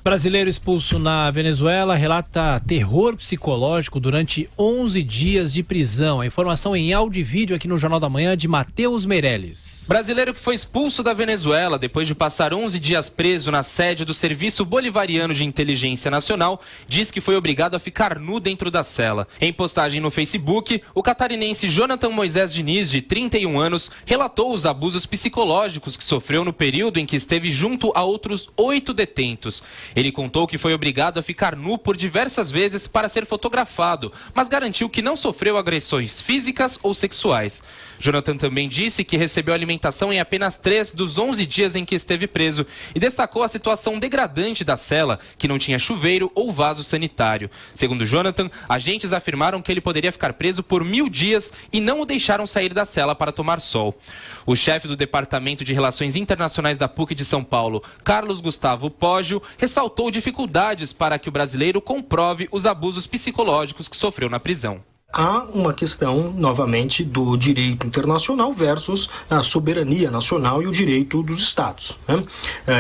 Brasileiro expulso na Venezuela relata terror psicológico durante 11 dias de prisão. A informação em áudio e vídeo aqui no Jornal da Manhã de Matheus Meirelles. Brasileiro que foi expulso da Venezuela depois de passar 11 dias preso na sede do Serviço Bolivariano de Inteligência Nacional diz que foi obrigado a ficar nu dentro da cela. Em postagem no Facebook, o catarinense Jonathan Moisés Diniz, de 31 anos, relatou os abusos psicológicos que sofreu no período em que esteve junto a outros 8 detentos. Ele contou que foi obrigado a ficar nu por diversas vezes para ser fotografado, mas garantiu que não sofreu agressões físicas ou sexuais. Jonathan também disse que recebeu alimentação em apenas 3 dos 11 dias em que esteve preso e destacou a situação degradante da cela, que não tinha chuveiro ou vaso sanitário. Segundo Jonathan, agentes afirmaram que ele poderia ficar preso por 1000 dias e não o deixaram sair da cela para tomar sol. O chefe do Departamento de Relações Internacionais da PUC de São Paulo, Carlos Gustavo Poggio, ressaltou dificuldades para que o brasileiro comprove os abusos psicológicos que sofreu na prisão. Há uma questão, novamente, do direito internacional versus a soberania nacional e o direito dos Estados, né?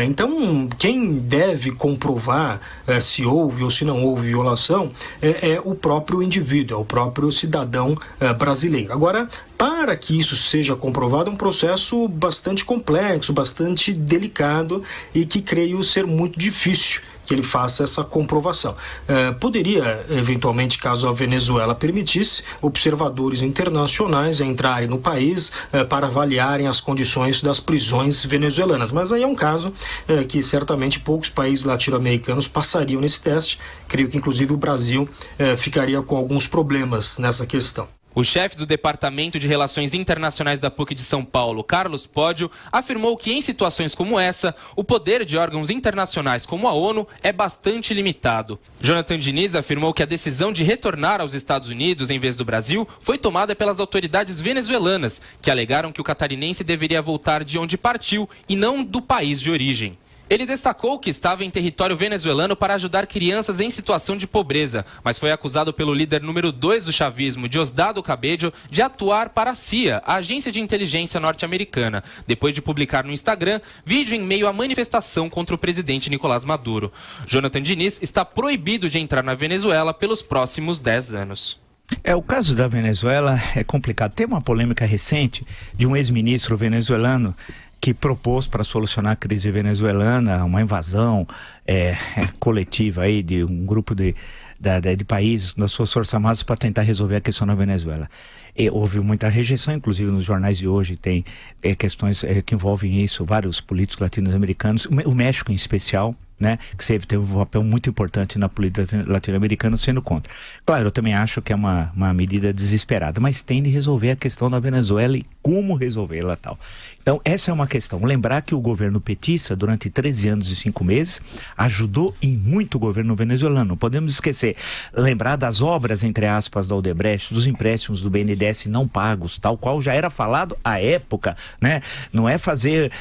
Então, quem deve comprovar se houve ou se não houve violação é o próprio indivíduo, é o próprio cidadão brasileiro. Agora, para que isso seja comprovado, é um processo bastante complexo, bastante delicado e que creio ser muito difícil que ele faça essa comprovação. Poderia, eventualmente, caso a Venezuela permitisse, observadores internacionais entrarem no país para avaliarem as condições das prisões venezuelanas. Mas aí é um caso que certamente poucos países latino-americanos passariam nesse teste. Creio que, inclusive, o Brasil ficaria com alguns problemas nessa questão. O chefe do Departamento de Relações Internacionais da PUC de São Paulo, Carlos Poggio, afirmou que em situações como essa, o poder de órgãos internacionais como a ONU é bastante limitado. Jonathan Diniz afirmou que a decisão de retornar aos Estados Unidos em vez do Brasil foi tomada pelas autoridades venezuelanas, que alegaram que o catarinense deveria voltar de onde partiu e não do país de origem. Ele destacou que estava em território venezuelano para ajudar crianças em situação de pobreza, mas foi acusado pelo líder número 2 do chavismo, Diosdado Cabello, de atuar para a CIA, a agência de inteligência norte-americana, depois de publicar no Instagram vídeo em meio à manifestação contra o presidente Nicolás Maduro. Jonathan Diniz está proibido de entrar na Venezuela pelos próximos 10 anos. O caso da Venezuela é complicado. Tem uma polêmica recente de um ex-ministro venezuelano que propôs para solucionar a crise venezuelana uma invasão coletiva aí de um grupo de países, das suas forças armadas, para tentar resolver a questão na Venezuela. Houve muita rejeição, inclusive nos jornais de hoje tem questões que envolvem isso, vários políticos latino-americanos, o México em especial, né, que teve um papel muito importante na política latino-americana, sendo contra. Claro, eu também acho que é uma medida desesperada, mas tem de resolver a questão da Venezuela e como resolvê-la tal. Então, essa é uma questão. Lembrar que o governo petista, durante 13 anos e 5 meses, ajudou em muito o governo venezuelano. Não podemos esquecer. Lembrar das obras, entre aspas, da Odebrecht, dos empréstimos do BNDES não pagos, tal qual já era falado à época, né? Não é fazer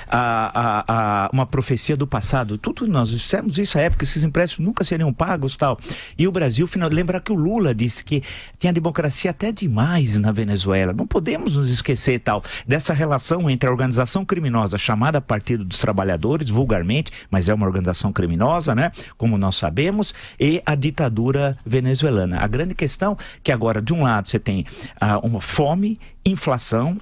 uma profecia do passado. Tudo nós dissemos isso à época, esses empréstimos nunca seriam pagos, tal. E o Brasil, lembra que o Lula disse que tinha democracia até demais na Venezuela. Não podemos nos esquecer, tal, dessa relação entre a organização criminosa chamada Partido dos Trabalhadores, vulgarmente, mas é uma organização criminosa, né? Como nós sabemos, e a ditadura venezuelana. A grande questão é que agora, de um lado, você tem uma fome, inflação,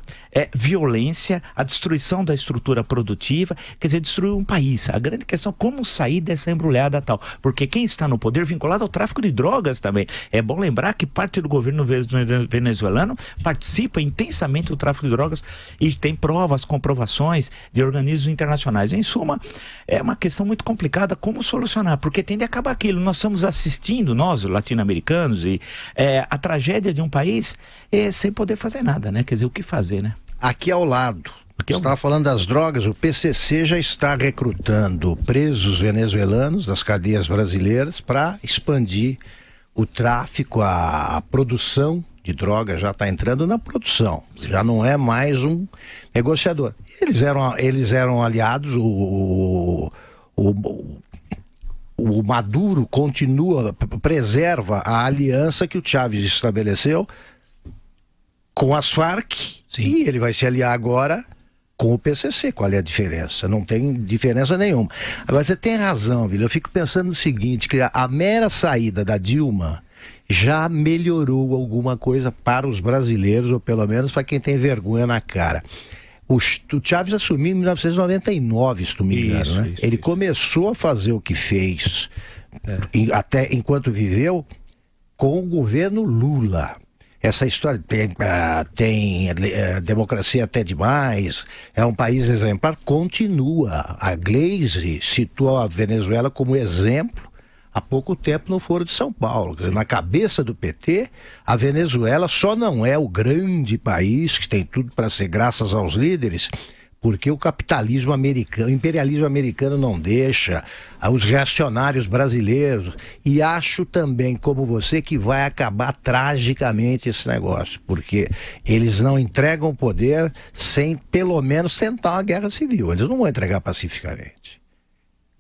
violência, a destruição da estrutura produtiva, quer dizer, destruir um país. A grande questão é como sair dessa embrulhada tal, porque quem está no poder vinculado ao tráfico de drogas também. É bom lembrar que parte do governo venezuelano participa intensamente do tráfico de drogas e tem provas, comprovações de organismos internacionais. Em suma, é uma questão muito complicada como solucionar, porque tem de acabar aquilo. Nós estamos assistindo, nós, latino-americanos, e a tragédia de um país sem poder fazer nada, né? Quer dizer, o que fazer, né? Aqui ao lado, você estava falando das drogas, o PCC já está recrutando presos venezuelanos das cadeias brasileiras para expandir o tráfico, a produção de drogas já está entrando na produção. Sim. Já não é mais um negociador. Eles eram aliados, o Maduro preserva a aliança que o Chávez estabeleceu com as Farc. Sim. E ele vai se aliar agora com o PCC. Qual é a diferença? Não tem diferença nenhuma. Agora, você tem razão, Vila. Eu fico pensando no seguinte, que a mera saída da Dilma já melhorou alguma coisa para os brasileiros, ou pelo menos para quem tem vergonha na cara. O Chávez assumiu em 1999, se não me engano, né? Ele começou a fazer o que fez, até enquanto viveu, com o governo Lula. Essa história tem democracia até demais, é um país exemplar, continua. A Gleisi citou a Venezuela como exemplo há pouco tempo no Foro de São Paulo. Quer dizer, na cabeça do PT, a Venezuela só não é o grande país que tem tudo para ser graças aos líderes, porque o capitalismo americano, o imperialismo americano não deixa, os reacionários brasileiros, e acho também, como você, que vai acabar tragicamente esse negócio, porque eles não entregam o poder sem pelo menos tentar uma guerra civil, eles não vão entregar pacificamente.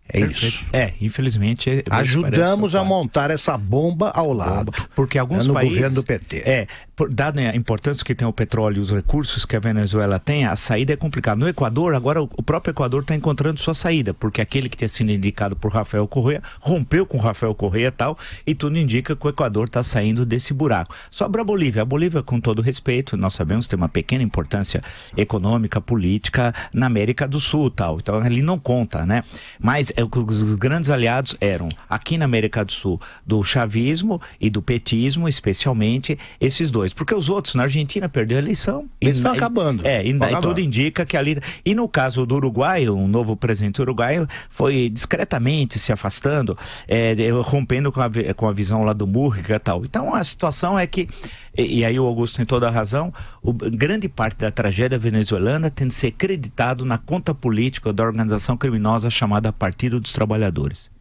É isso. Infelizmente. Ajudamos a montar essa bomba ao lado. Porque alguns no países. Governo do PT. Dada a importância que tem o petróleo e os recursos que a Venezuela tem, a saída é complicada. No Equador, agora o próprio Equador está encontrando sua saída, porque aquele que tinha sido indicado por Rafael Correa rompeu com Rafael Correa e tal, e tudo indica que o Equador está saindo desse buraco. Sobra a Bolívia. A Bolívia, com todo respeito, nós sabemos, tem uma pequena importância econômica, política na América do Sul, tal. Então ali não conta, né? Mas os grandes aliados eram, aqui na América do Sul, do chavismo e do petismo, especialmente esses dois. Porque os outros, na Argentina, perdeu a eleição. Eles estão acabando. E tudo indica que ali... E no caso do Uruguai, um novo presidente uruguaio foi discretamente se afastando, rompendo com a visão lá do Mújica e tal. Então a situação é que, e aí o Augusto tem toda a razão, grande parte da tragédia venezuelana tem de ser creditado na conta política da organização criminosa chamada Partido dos Trabalhadores.